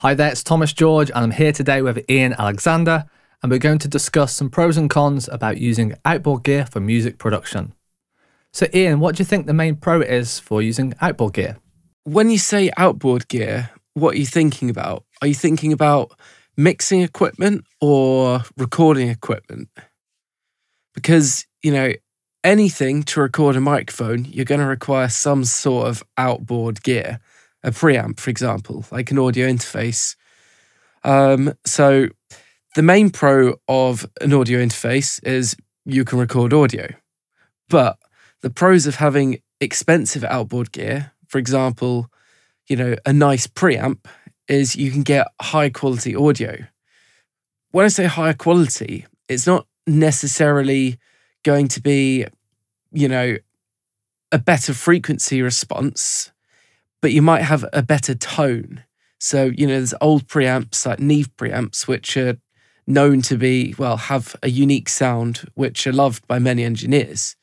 Hi there, it's Thomas George, and I'm here today with Ian Alexander, and we're going to discuss some pros and cons about using outboard gear for music production. So Ian, what do you think the main pro is for using outboard gear? When you say outboard gear, what are you thinking about? Are you thinking about mixing equipment or recording equipment? Because, anything to record a microphone, you're going to require some sort of outboard gear. A preamp, for example, like an audio interface. So the main pro of an audio interface is you can record audio. But the pros of having expensive outboard gear, for example, a nice preamp, is you can get high quality audio. When I say higher quality, it's not necessarily going to be, a better frequency response, but you might have a better tone. So, there's old preamps like Neve preamps, which are known to be, have a unique sound, which are loved by many engineers.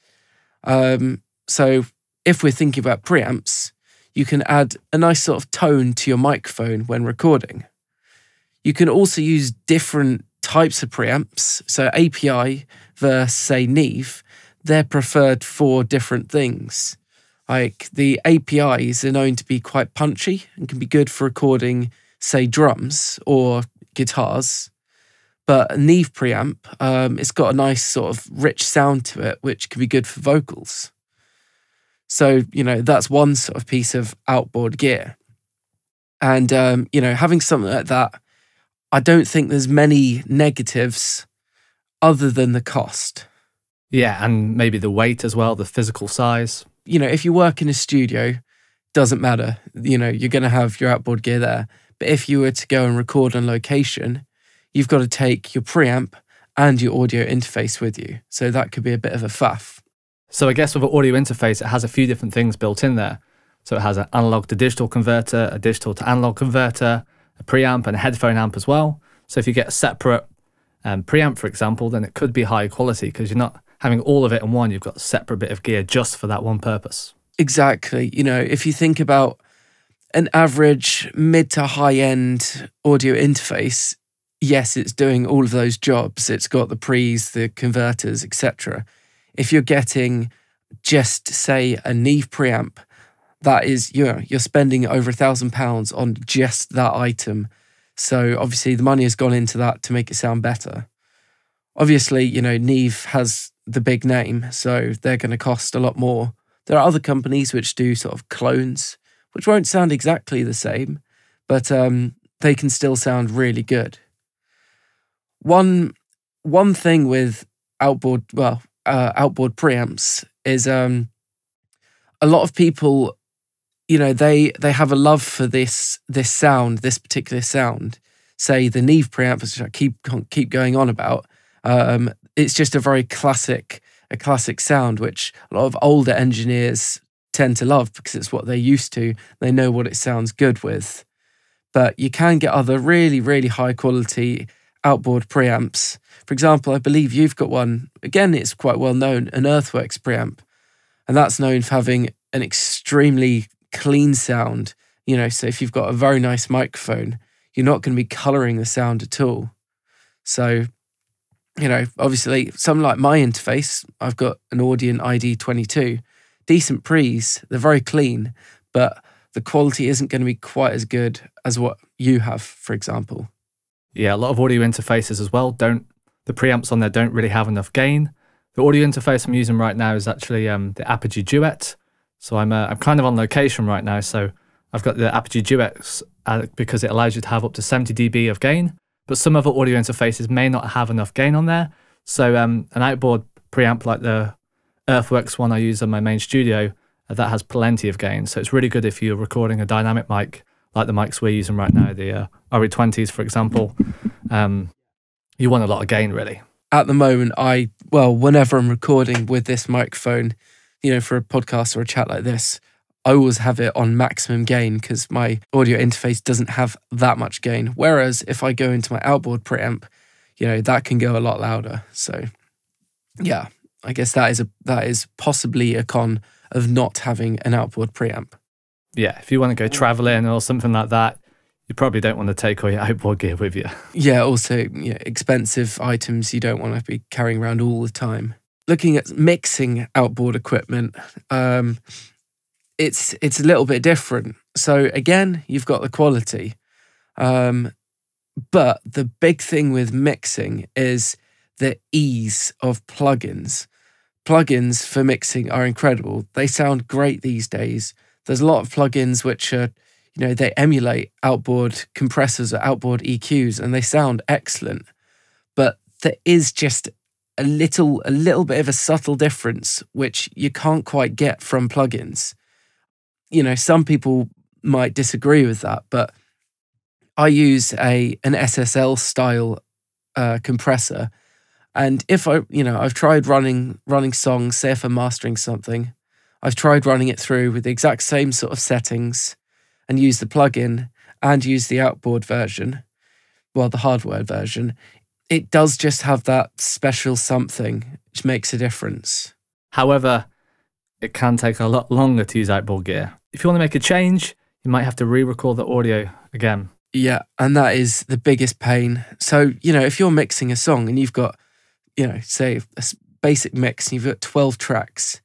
So if we're thinking about preamps, you can add a nice sort of tone to your microphone when recording. You can also use different types of preamps. So API versus, say, Neve, they're preferred for different things. Like the APIs are known to be quite punchy and can be good for recording, say, drums or guitars. But a Neve preamp, it's got a nice sort of rich sound to it, which can be good for vocals. So, that's one sort of piece of outboard gear. And, having something like that, I don't think there's many negatives other than the cost. Yeah, and maybe the weight as well, the physical size. If you work in a studio, doesn't matter. You're going to have your outboard gear there. But if you were to go and record on location, you've got to take your preamp and your audio interface with you. So that could be a bit of a faff. So I guess with an audio interface, it has a few different things built in there. So it has an analog to digital converter, a digital to analog converter, a preamp and a headphone amp as well. So if you get a separate preamp, for example, then it could be high quality because you're not having all of it in one. You've got a separate bit of gear just for that one purpose. Exactly. If you think about an average mid to high end audio interface, yes, it's doing all of those jobs. It's got the pre's, the converters, etc. If you're getting just, say, a Neve preamp, that is, you're spending over £1,000 on just that item. So obviously the money has gone into that to make it sound better. Obviously, Neve has the big name, so they're going to cost a lot more. There are other companies which do sort of clones, which won't sound exactly the same, but they can still sound really good. One thing with outboard preamps is a lot of people, they have a love for this sound, this particular sound. Say the Neve preamp, which I keep going on about. It's just a very classic sound, which a lot of older engineers tend to love because it's what they're used to. They know what it sounds good with. But you can get other really, really high quality outboard preamps. For example, I believe you've got one. Again, it's quite well known, an Earthworks preamp. And that's known for having an extremely clean sound. So if you've got a very nice microphone, you're not going to be colouring the sound at all. So obviously, something like my interface, I've got an Audient ID22, decent pre's, they're very clean, but the quality isn't going to be quite as good as what you have, for example. Yeah, a lot of audio interfaces as well the preamps on there don't really have enough gain. The audio interface I'm using right now is actually the Apogee Duet. So I'm kind of on location right now, so I've got the Apogee Duet because it allows you to have up to 70 dB of gain. But some other audio interfaces may not have enough gain on there. So an outboard preamp like the Earthworks one I use on my main studio, that has plenty of gain. So it's really good if you're recording a dynamic mic, like the mics we're using right now, the RE20s, for example. You want a lot of gain, really. At the moment, whenever I'm recording with this microphone, for a podcast or a chat like this, I always have it on maximum gain because my audio interface doesn't have that much gain. Whereas if I go into my outboard preamp, that can go a lot louder. So yeah, I guess that is possibly a con of not having an outboard preamp. Yeah, if you want to go traveling or something like that, You probably don't want to take all your outboard gear with you. Yeah, also expensive items you don't want to be carrying around all the time. Looking at mixing outboard equipment, it's a little bit different. So again, you've got the quality. But the big thing with mixing is the ease of plugins. Plugins for mixing are incredible. They sound great these days. There's a lot of plugins which are, they emulate outboard compressors or outboard EQs, and they sound excellent. But there is just a little bit of a subtle difference which you can't quite get from plugins. Some people might disagree with that, but I use an SSL style compressor, and if I've tried running songs, say if I'm mastering something, I've tried running it through with the exact same sort of settings and use the plugin and use the outboard version, well, the hardware version. It does just have that special something which makes a difference. However, it can take a lot longer to use outboard gear. If you want to make a change, you might have to re-record the audio again. Yeah, and that is the biggest pain. So, if you're mixing a song and you've got, say a basic mix and you've got 12 tracks,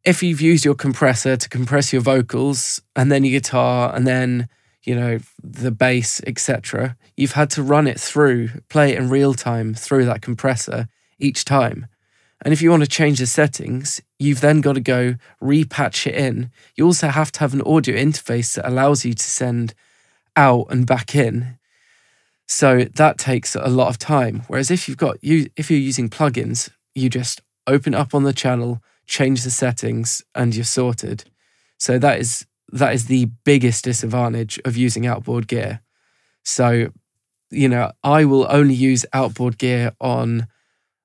if you've used your compressor to compress your vocals and then your guitar and then, the bass, etc., you've had to run it through, play it in real time through that compressor each time. And if you want to change the settings, you've then got to go repatch it in. You also have to have an audio interface that allows you to send out and back in. So that takes a lot of time. Whereas if you're using plugins, you just open it up on the channel, change the settings, and you're sorted. So that is the biggest disadvantage of using outboard gear. So, I will only use outboard gear on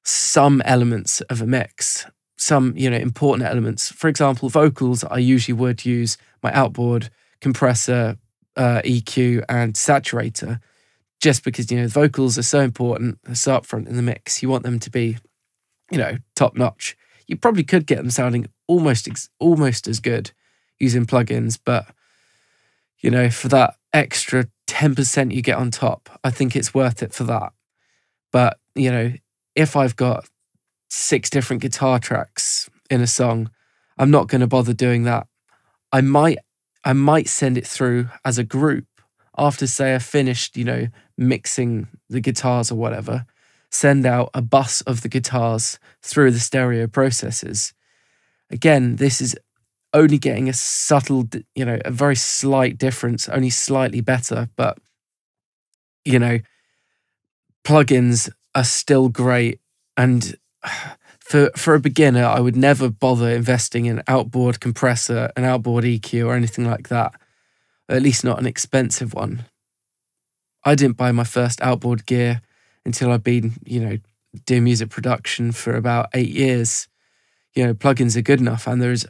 some elements of a mix, some, important elements. For example, vocals, I usually would use my outboard compressor, EQ and saturator, just because, vocals are so important, they're so upfront in the mix. You want them to be, top notch. You probably could get them sounding almost as good using plugins, but, for that extra 10% you get on top, I think it's worth it for that. But, if I've got 6 different guitar tracks in a song, I'm not going to bother doing that. I might send it through as a group after, say, I've finished, mixing the guitars or whatever, send out a bus of the guitars through the stereo processors. Again, this is only getting a subtle, a very slight difference, only slightly better, but, plugins are still great. And for a beginner, I would never bother investing in an outboard compressor, an outboard EQ or anything like that. At least not an expensive one. I didn't buy my first outboard gear until I'd been, doing music production for about 8 years. Plugins are good enough, and there's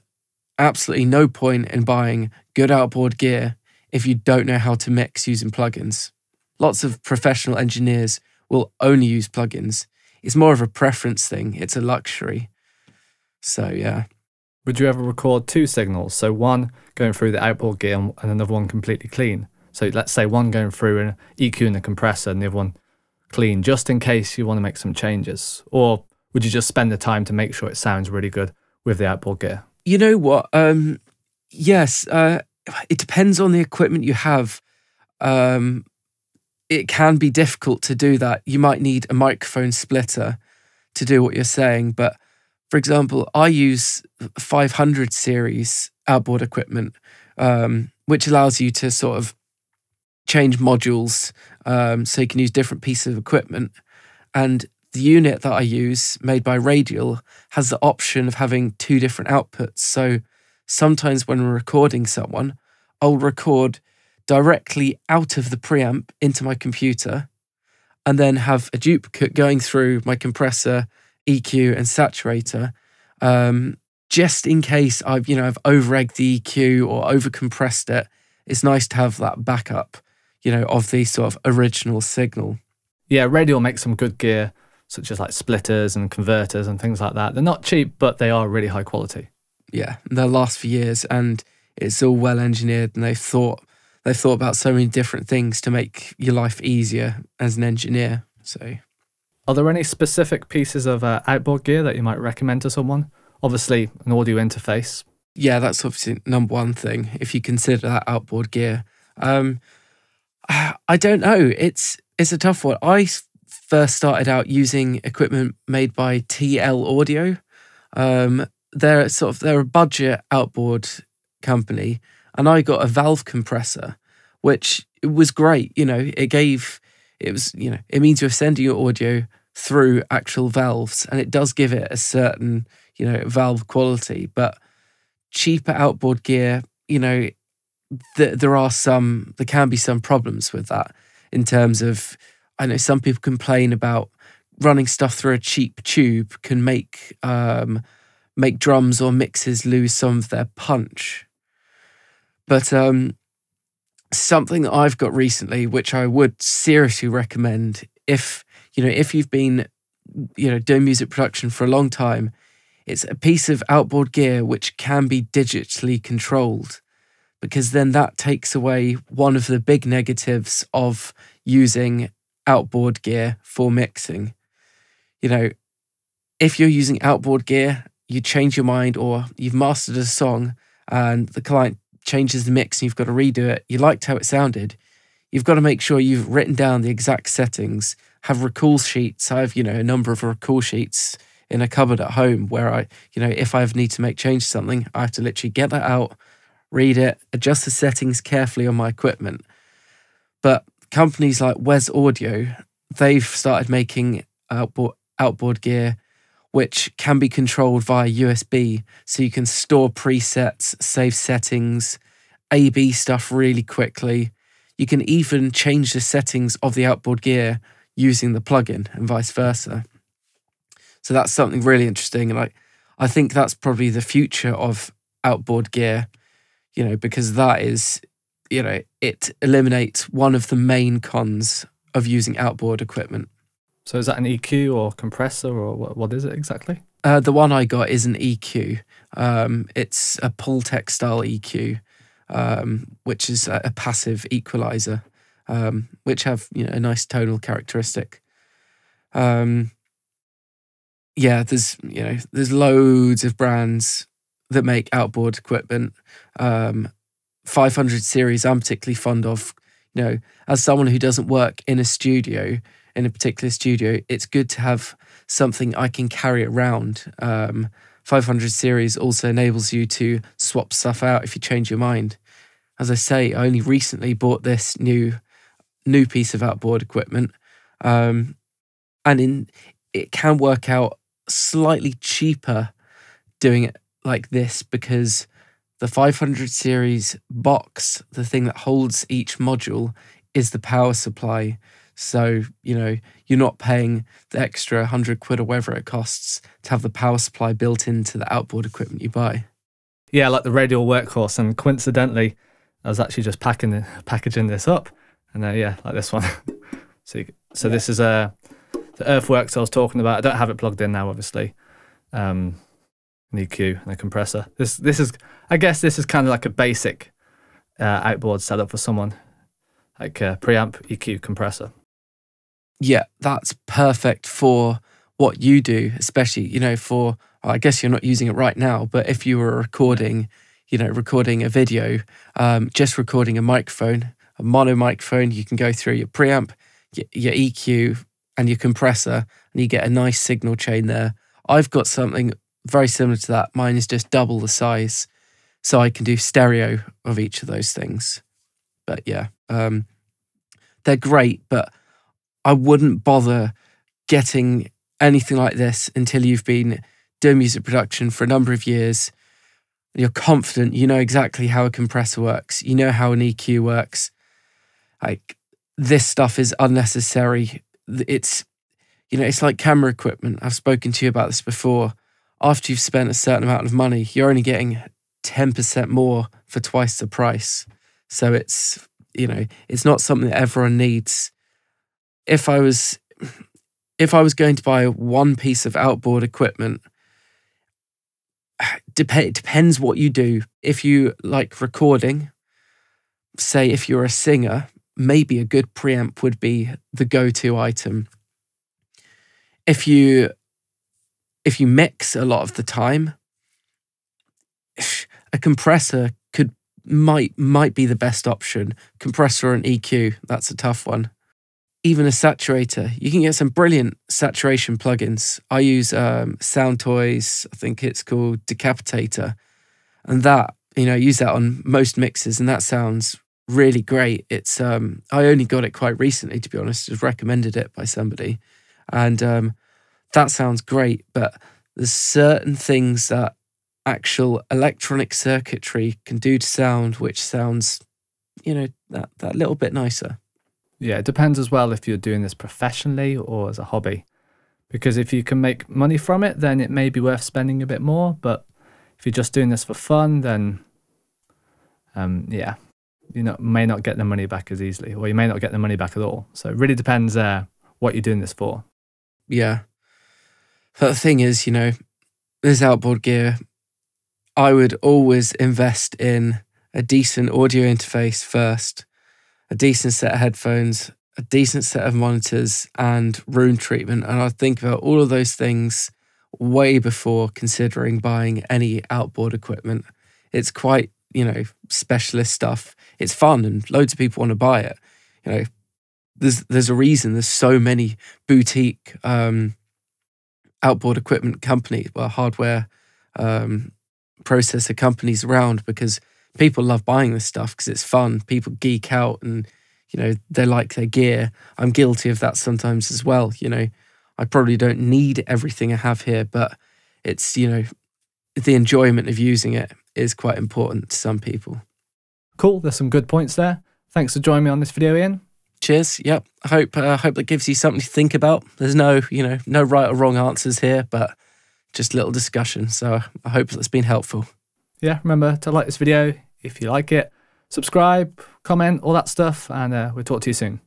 absolutely no point in buying good outboard gear if you don't know how to mix using plugins. Lots of professional engineers will only use plugins. It's more of a preference thing. It's a luxury. So, yeah. Would you ever record 2 signals? So one going through the outboard gear and another one completely clean. So let's say one going through an EQ and a compressor and the other one clean, just in case you want to make some changes. Or would you just spend the time to make sure it sounds really good with the outboard gear? You know what? Yes, it depends on the equipment you have. It can be difficult to do that. You might need a microphone splitter to do what you're saying. But for example, I use 500 series outboard equipment, which allows you to sort of change modules, so you can use different pieces of equipment. And the unit that I use, made by Radial, has the option of having 2 different outputs. So sometimes when we're recording someone, I'll record directly out of the preamp into my computer and then have a duplicate going through my compressor, EQ and saturator, just in case I've over-egged the EQ or over-compressed it. It's nice to have that backup, of the sort of original signal. Yeah, Radial makes some good gear, such as like splitters and converters and things like that. They're not cheap, but they are really high quality. Yeah, they'll last for years, and it's all well engineered, and they've thought they've thought about so many different things to make your life easier as an engineer. So, are there any specific pieces of outboard gear that you might recommend to someone? Obviously, an audio interface. Yeah, that's obviously number one thing, if you consider that outboard gear. I don't know. It's a tough one. I first started out using equipment made by TL Audio. They're a budget outboard company, and I got a valve compressor, which was great. It means you're sending your audio through actual valves, and it does give it a certain, valve quality. But cheaper outboard gear, there can be some problems with that in terms of, I know some people complain about running stuff through a cheap tube can make drums or mixes lose some of their punch. But something that I've got recently, which I would seriously recommend if you've been doing music production for a long time, it's a piece of outboard gear which can be digitally controlled, because then that takes away one of the big negatives of using outboard gear for mixing. If you're using outboard gear, you change your mind, or you've mastered a song and the client changes the mix and you've got to redo it. You liked how it sounded. You've got to make sure you've written down the exact settings, have recall sheets. I have, a number of recall sheets in a cupboard at home where if I need to make change to something, I have to literally get that out, read it, adjust the settings carefully on my equipment. But companies like Wes Audio, they've started making outboard gear which can be controlled via USB, so you can store presets, save settings, A/B stuff really quickly. You can even change the settings of the outboard gear using the plugin and vice versa. So that's something really interesting, and I think that's probably the future of outboard gear, because that is, it eliminates one of the main cons of using outboard equipment. So is that an EQ or compressor, or what is it exactly? The one I got is an EQ. It's a Pultec style EQ, which is a passive equalizer, which have a nice tonal characteristic. There's loads of brands that make outboard equipment. 500 series I'm particularly fond of. As someone who doesn't work in a studio, in a particular studio, it's good to have something I can carry around. 500 series also enables you to swap stuff out if you change your mind. As I say, I only recently bought this new piece of outboard equipment, and it can work out slightly cheaper doing it like this, because the 500 series box, the thing that holds each module, is the power supply. So, you're not paying the extra 100 quid or whatever it costs to have the power supply built into the outboard equipment you buy. Yeah, like the radial workhorse. And coincidentally, I was actually just packaging this up, and like this one. So this is the Earthworks I was talking about. I don't have it plugged in now, obviously. An EQ and a compressor. This is kind of like a basic outboard setup for someone, like a preamp, EQ, compressor. Yeah, that's perfect for what you do, especially, I guess you're not using it right now, but if you were recording a video, just recording a microphone, a mono microphone, you can go through your preamp, your EQ, and your compressor, and you get a nice signal chain there. I've got something very similar to that. Mine is just double the size, so I can do stereo of each of those things. But yeah, they're great, but I wouldn't bother getting anything like this until you've been doing music production for a number of years. You're confident, you know exactly how a compressor works, you know how an EQ works. Like, this stuff is unnecessary. It's like camera equipment. I've spoken to you about this before. After you've spent a certain amount of money, you're only getting 10% more for twice the price. So it's not something that everyone needs. If I was going to buy one piece of outboard equipment, it depends what you do. If you like recording, say if you're a singer, maybe a good preamp would be the go-to item. If you mix a lot of the time, a compressor might be the best option. Compressor and EQ, that's a tough one. Even a saturator. You can get some brilliant saturation plugins. I use Soundtoys, I think it's called Decapitator. And that, I use that on most mixes, and that sounds really great. It's I only got it quite recently, to be honest. I was recommended it by somebody. And that sounds great, but there's certain things that actual electronic circuitry can do to sound, which sounds, that little bit nicer. Yeah, it depends as well if you're doing this professionally or as a hobby. Because if you can make money from it, then it may be worth spending a bit more. But if you're just doing this for fun, then yeah, you may not get the money back as easily, or you may not get the money back at all. So it really depends what you're doing this for. Yeah. But the thing is, this outboard gear, I would always invest in a decent audio interface first, a decent set of headphones, a decent set of monitors, and room treatment. And I'd think about all of those things way before considering buying any outboard equipment. It's quite, specialist stuff. It's fun and loads of people want to buy it. There's a reason there's so many boutique outboard equipment companies, hardware processor companies around, because people love buying this stuff because it's fun. People geek out and, they like their gear. I'm guilty of that sometimes as well. I probably don't need everything I have here, but it's, the enjoyment of using it is quite important to some people. Cool. There's some good points there. Thanks for joining me on this video, Ian. Cheers. Yep. I hope that gives you something to think about. There's no right or wrong answers here, but just a little discussion. So I hope that's been helpful. Yeah, remember to like this video if you like it, subscribe, comment, all that stuff, and we'll talk to you soon.